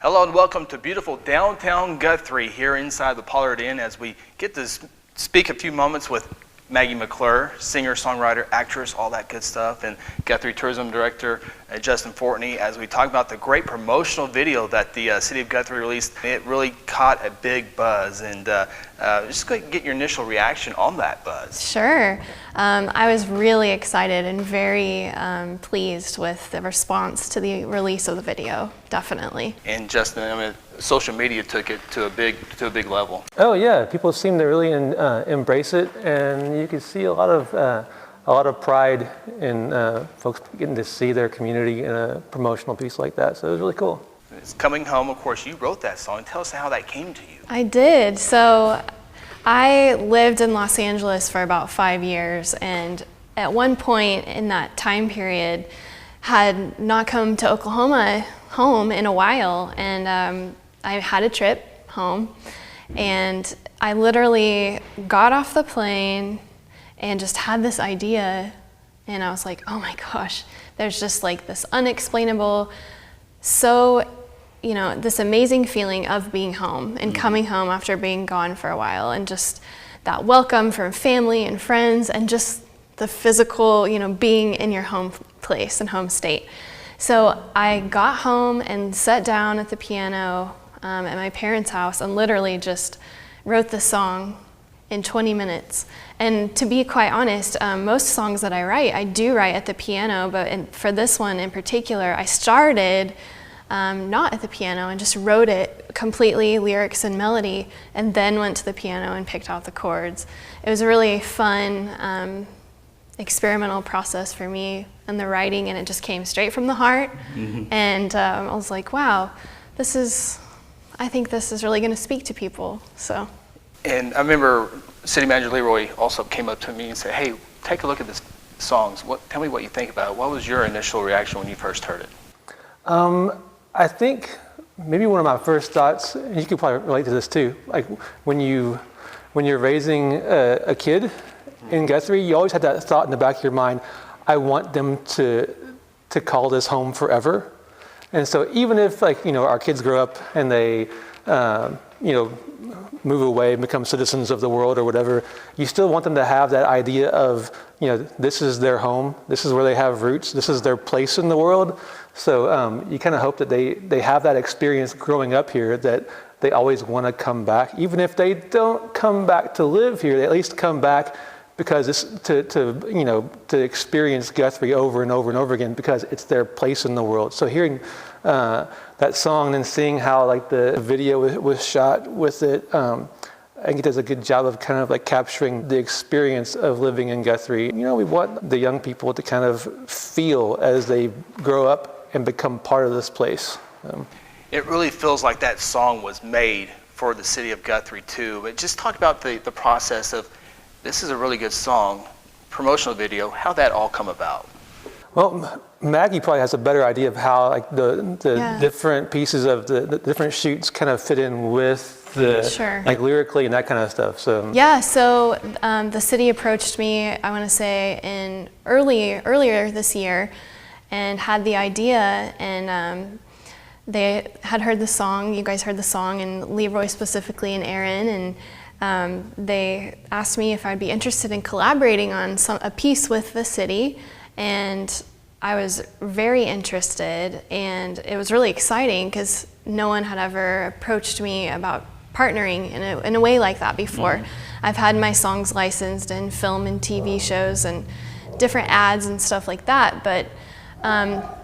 Hello and welcome to beautiful downtown Guthrie here inside the Pollard Inn as we get to speak a few moments with Maggie McClure, singer, songwriter, actress, all that good stuff, and Guthrie Tourism Director Justin Fortney as we talk about the great promotional video that the City of Guthrie released. It really caught a big buzz, and just get your initial reaction on that buzz. Sure. I was really excited and very pleased with the response to the release of the video, definitely. And Justin, I mean, social media took it to a big level. Oh yeah, people seem to really embrace it, and you can see a lot of pride in folks getting to see their community in a promotional piece like that. So it was really cool. It's Coming Home, of course. You wrote that song. Tell us how that came to you. I did. So I lived in Los Angeles for about 5 years, and at one point in that time period had not come to Oklahoma home in a while, and I had a trip home, and I literally got off the plane and just had this idea, and I was like, oh my gosh, there's just like this unexplainable, this amazing feeling of being home and coming home after being gone for a while, and just that welcome from family and friends, and just the physical, being in your home place and home state. So I got home and sat down at the piano at my parents' house and literally just wrote the song in 20 minutes. And to be quite honest, most songs that I write, I do write at the piano, but for this one in particular, I started not at the piano and just wrote it completely, lyrics and melody, and then went to the piano and picked out the chords. It was a really fun experimental process for me and the writing, and it just came straight from the heart. And I was like, wow, I think this is really going to speak to people. So. And I remember City Manager Leroy also came up to me and said, hey, take a look at the songs. Tell me what you think about it. What was your initial reaction when you first heard it? I think maybe one of my first thoughts, and you could probably relate to this too, like when you're raising a kid in Guthrie, you always had that thought in the back of your mind, I want them to call this home forever. And so even if our kids grow up and they move away and become citizens of the world or whatever, you still want them to have that idea of, this is their home, this is where they have roots, this is their place in the world. So you kind of hope that they have that experience growing up here, that they always want to come back. Even if they don't come back to live here, they at least come back because it's to experience Guthrie over and over and over again, because it's their place in the world. So hearing that song and seeing how the video was shot with it, I think it does a good job of kind of capturing the experience of living in Guthrie. We want the young people to kind of feel as they grow up and become part of this place. It really feels like that song was made for the city of Guthrie too. But just talk about the process of, this is a really good song, promotional video, how'd that all come about? Well, Maggie probably has a better idea of how the different pieces of the different shoots kind of fit in with the lyrically and that kind of stuff. So the city approached me, I want to say in earlier this year, and had the idea, and they had heard the song. You guys heard the song, and Leroy specifically, and Aaron, and they asked me if I'd be interested in collaborating on a piece with the city, and I was very interested, and it was really exciting because no one had ever approached me about partnering in a way like that before. I've had my songs licensed in film and TV shows and different ads and stuff like that, but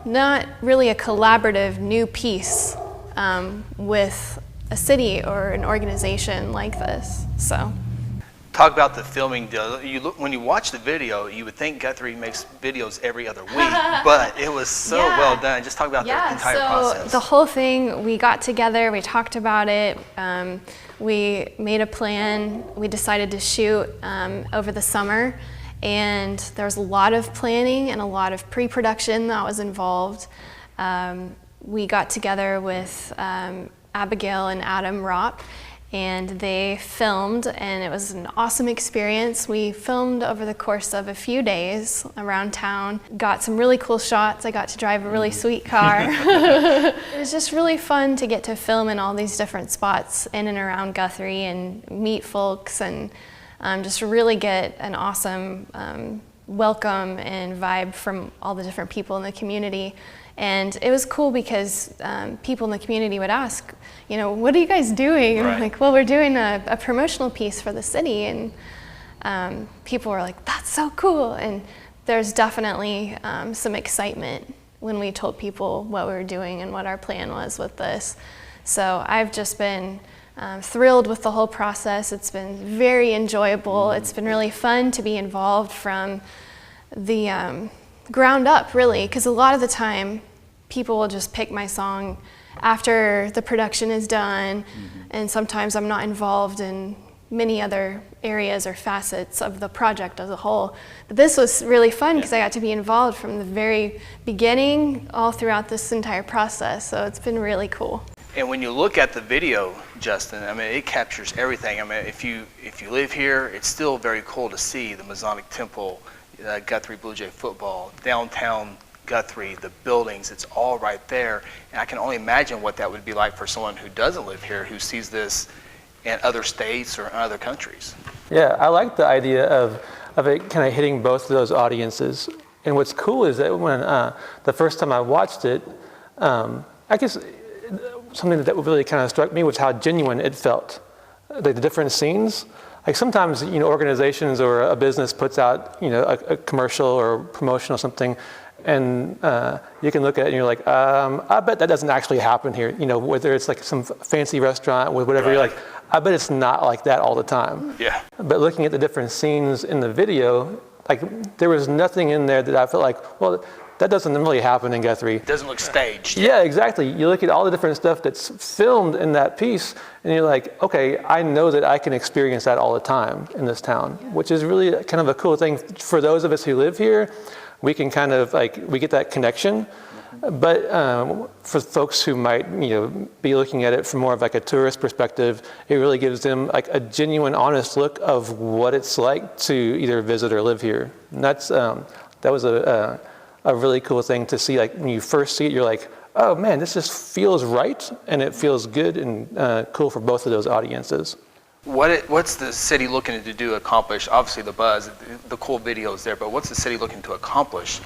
not really a collaborative new piece with a city or an organization like this. So. Talk about the filming deal. When you watch the video, you would think Guthrie makes videos every other week, but it was so well done. Just talk about the entire process. The whole thing, we got together, we talked about it, we made a plan, we decided to shoot over the summer, and there was a lot of planning and a lot of pre-production that was involved. We got together with Abigail and Adam Ropp, and they filmed, and it was an awesome experience. We filmed over the course of a few days around town, got some really cool shots. I got to drive a really sweet car. It was just really fun to get to film in all these different spots in and around Guthrie and meet folks and just really get an awesome welcome and vibe from all the different people in the community. And it was cool because people in the community would ask, you know, what are you guys doing? And I'm like, well, we're doing a promotional piece for the city. And people were like, that's so cool. And there's definitely some excitement when we told people what we were doing and what our plan was with this. So I've just been thrilled with the whole process. It's been very enjoyable. It's been really fun to be involved from the ground up, really, because a lot of the time people will just pick my song after the production is done, and sometimes I'm not involved in many other areas or facets of the project as a whole. But this was really fun because I got to be involved from the very beginning all throughout this entire process, so it's been really cool. And when you look at the video, Justin, I mean, it captures everything. I mean, if you live here, it's still very cool to see the Masonic Temple, Guthrie Blue Jay football, downtown Guthrie, the buildings, it's all right there. And I can only imagine what that would be like for someone who doesn't live here, who sees this in other states or in other countries. Yeah, I like the idea of it kind of hitting both of those audiences. And what's cool is that when the first time I watched it, I guess something that really kind of struck me was how genuine it felt. Like the different scenes. Like sometimes, you know, organizations or a business puts out, you know, a commercial or promotional something, and you can look at it and you're like, I bet that doesn't actually happen here. You know, whether it's like some fancy restaurant with whatever, you're like, I bet it's not like that all the time. Yeah. But looking at the different scenes in the video, like there was nothing in there that I felt like, well, that doesn't really happen in Guthrie. It doesn't look staged. Yeah, exactly. You look at all the different stuff that's filmed in that piece, and you're like, okay, I know that I can experience that all the time in this town, which is really kind of a cool thing for those of us who live here. We can kind of like, we get that connection. But for folks who might, you know, be looking at it from more of like a tourist perspective, it really gives them like a genuine, honest look of what it's like to either visit or live here. And that was a really cool thing to see. Like when you first see it, you're like, oh man, this just feels right, and it feels good and cool for both of those audiences. What's the city looking to do, accomplish? Obviously the buzz, the cool videos there, but what's the city looking to accomplish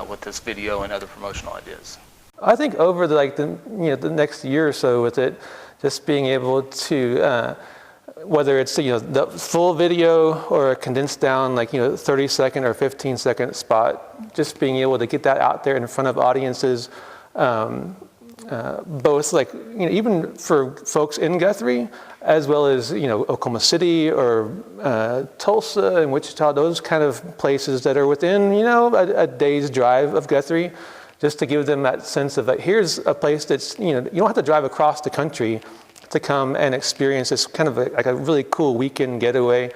with this video and other promotional ideas? I think over the next year or so with it, just being able to, whether it's, you know, the full video or a condensed down, like, you know, 30-second or 15-second spot, just being able to get that out there in front of audiences, both like, you know, even for folks in Guthrie, as well as, you know, Oklahoma City or Tulsa and Wichita, those kind of places that are within, you know, a day's drive of Guthrie, just to give them that sense of like, here's a place that's, you know, you don't have to drive across the country to come and experience this kind of like a really cool weekend getaway.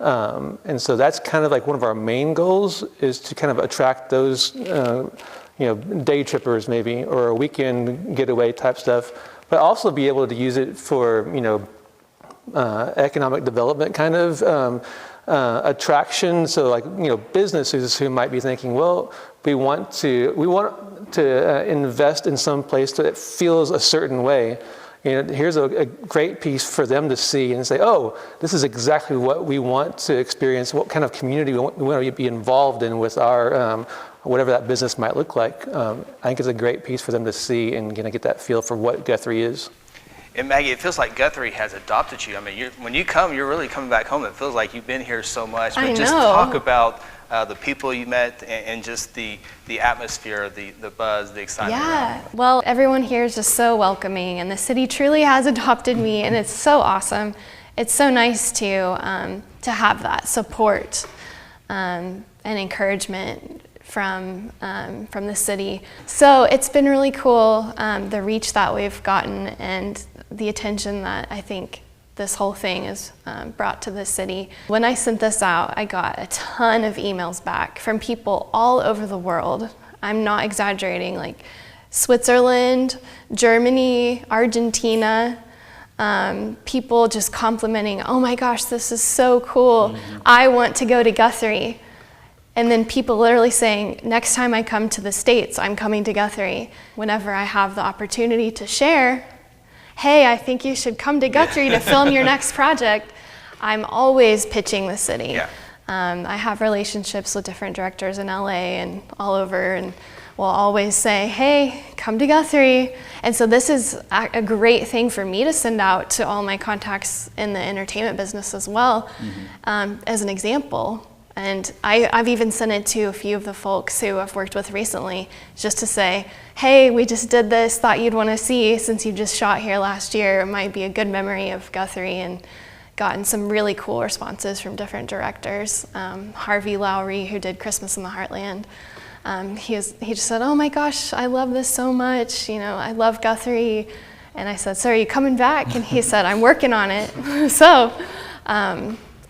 And so that's kind of like one of our main goals, is to kind of attract those, you know, day trippers maybe, or a weekend getaway type stuff, but also be able to use it for, you know, economic development kind of attraction. So like, you know, businesses who might be thinking, well, we want to invest in some place that feels a certain way. You know, here's a great piece for them to see and say, oh, this is exactly what we want to experience, what kind of community we want to be involved in with our, whatever that business might look like. I think it's a great piece for them to see and get that feel for what Guthrie is. And Maggie, it feels like Guthrie has adopted you. I mean, when you come, you're really coming back home. It feels like you've been here so much. But just talk about the people you met and just the atmosphere, the buzz, the excitement. Yeah, well, everyone here is just so welcoming, and the city truly has adopted me, and it's so awesome. It's so nice to have that support and encouragement from the city. So it's been really cool, the reach that we've gotten and the attention that I think this whole thing has brought to the city. When I sent this out, I got a ton of emails back from people all over the world. I'm not exaggerating, like Switzerland, Germany, Argentina, people just complimenting, oh my gosh, this is so cool. I want to go to Guthrie. And then people literally saying, next time I come to the States, I'm coming to Guthrie. Whenever I have the opportunity to share, hey, I think you should come to Guthrie to film your next project, I'm always pitching the city. Yeah. I have relationships with different directors in LA and all over, and will always say, hey, come to Guthrie. And so this is a great thing for me to send out to all my contacts in the entertainment business as well, as an example. And I've even sent it to a few of the folks who I've worked with recently, just to say, hey, we just did this, thought you'd want to see, since you just shot here last year, it might be a good memory of Guthrie, and gotten some really cool responses from different directors. Harvey Lowry, who did Christmas in the Heartland, he just said, oh my gosh, I love this so much, I love Guthrie. And I said, so are you coming back? And he said, I'm working on it. So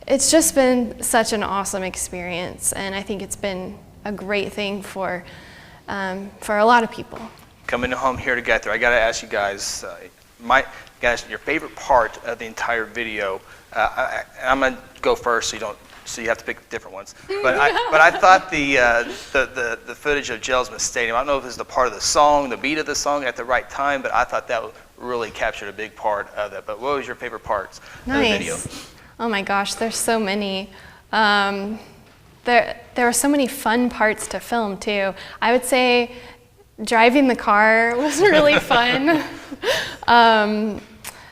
it's just been such an awesome experience, and I think it's been a great thing for a lot of people. Coming home here to Guthrie, I got to ask you guys, your favorite part of the entire video. I'm gonna go first, so you have to pick different ones. But I thought the footage of Gelsman Stadium, I don't know if it was the part of the song, the beat of the song at the right time, but I thought that really captured a big part of that. But what was your favorite parts of the video? Oh my gosh, there's so many. There were so many fun parts to film too. I would say driving the car was really fun.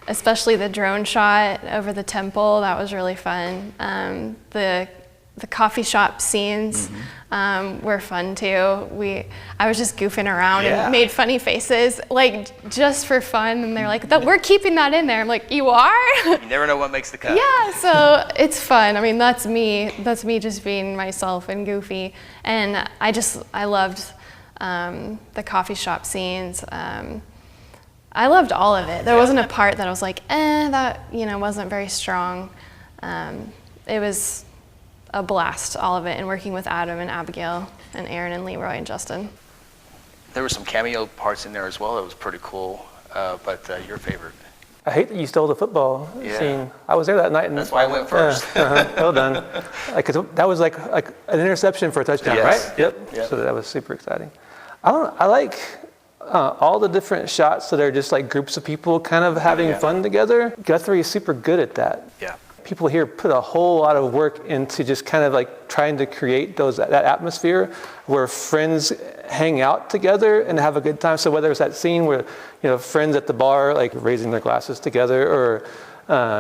Especially the drone shot over the temple, that was really fun. The coffee shop scenes were fun too. I was just goofing around and made funny faces, like just for fun. And they're like, "We're keeping that in there." I'm like, "You are?" You never know what makes the cut. Yeah, so it's fun. I mean, that's me. That's me just being myself and goofy. And I loved the coffee shop scenes. I loved all of it. There wasn't a part that I was like, that wasn't very strong. It was a blast, all of it, and working with Adam and Abigail and Aaron and Leroy and Justin. There were some cameo parts in there as well. It was pretty cool. But your favorite? I hate that you stole the football scene. I was there that night. And that's why I went first. Well done. That was like an interception for a touchdown, right? Yep. So that was super exciting. I like all the different shots that are just like groups of people kind of having fun together. Guthrie is super good at that. Yeah. People here put a whole lot of work into just kind of like trying to create that atmosphere where friends hang out together and have a good time. So whether it's that scene where, friends at the bar, like raising their glasses together, or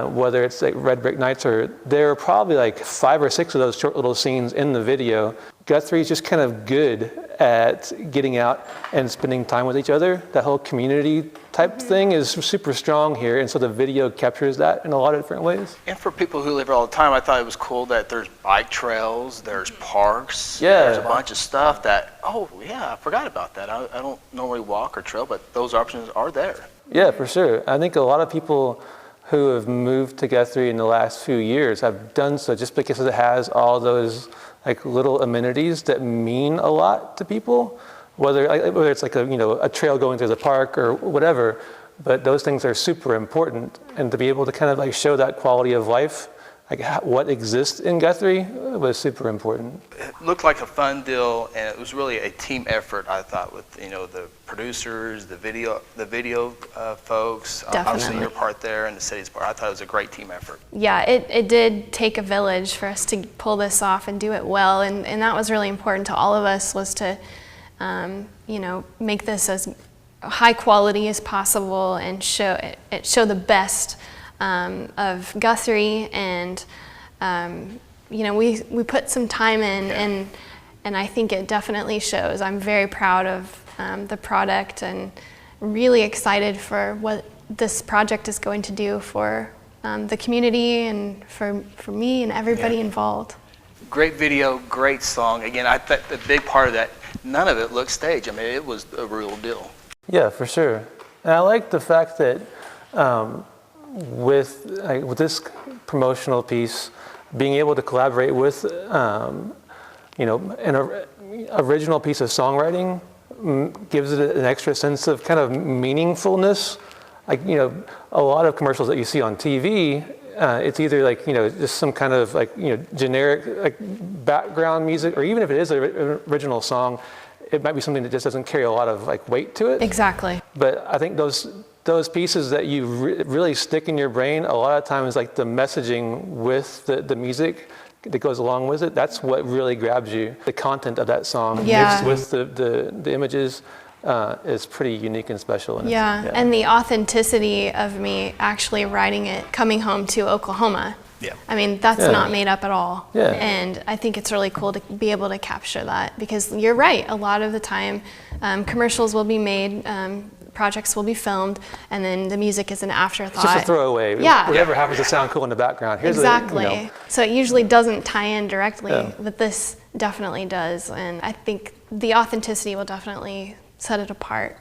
whether it's like Red Brick Nights, or there are probably like 5 or 6 of those short little scenes in the video. Guthrie's just kind of good at getting out and spending time with each other. That whole community type thing is super strong here, and so the video captures that in a lot of different ways. And for people who live here all the time, I thought it was cool that there's bike trails, there's parks, Yeah. there's a bunch of stuff that, I forgot about that. I don't normally walk or trail, but those options are there. Yeah, for sure. I think a lot of people who have moved to Guthrie in the last few years have done so just because it has all those like little amenities that mean a lot to people, whether it's like a trail going through the park or whatever, but those things are super important. And to be able to kind of like show that quality of life, like what exists in Guthrie, was super important. It looked like a fun deal, and it was really a team effort, I thought, with the producers, the video folks, obviously your part there, and the city's part. I thought it was a great team effort. Yeah, it did take a village for us to pull this off and do it well, and that was really important to all of us, was to make this as high quality as possible and show the best of Guthrie, and we put some time in, and I think it definitely shows. I'm very proud of the product, and really excited for what this project is going to do for the community and for me and everybody involved. Great video, great song. Again, I thought the big part of that, none of it looked staged. I mean, it was a real deal. Yeah, for sure. And I like the fact that with this promotional piece, being able to collaborate with an original piece of songwriting gives it an extra sense of kind of meaningfulness like, a lot of commercials that you see on TV, it's either like, just some kind of like, generic like background music, or even if it is an original song, it might be something that just doesn't carry a lot of like weight to it. Exactly. But I think those pieces that you really stick in your brain, a lot of times like the messaging with the music that goes along with it, that's what really grabs you. The content of that song mixed with the images is pretty unique and special. And and the authenticity of me actually writing it coming home to Oklahoma. Yeah. I mean, that's not made up at all. Yeah. And I think it's really cool to be able to capture that, because you're right, a lot of the time commercials will be made, projects will be filmed, and then the music is an afterthought. It's just a throwaway. Yeah. Whatever happens to sound cool in the background. Here's exactly. So it usually doesn't tie in directly, but this definitely does. And I think the authenticity will definitely set it apart.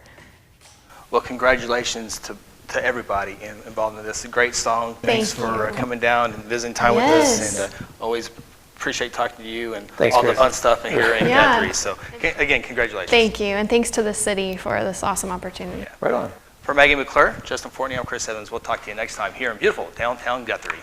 Well, congratulations to everybody involved in this. It's a great song. Thanks for coming down and visiting time with us, and always appreciate talking to you and all the fun stuff here in Guthrie. So again, congratulations. Thank you, and thanks to the city for this awesome opportunity. Yeah. Right on. For Maggie McClure, Justin Fortney, I'm Chris Evans. We'll talk to you next time here in beautiful downtown Guthrie.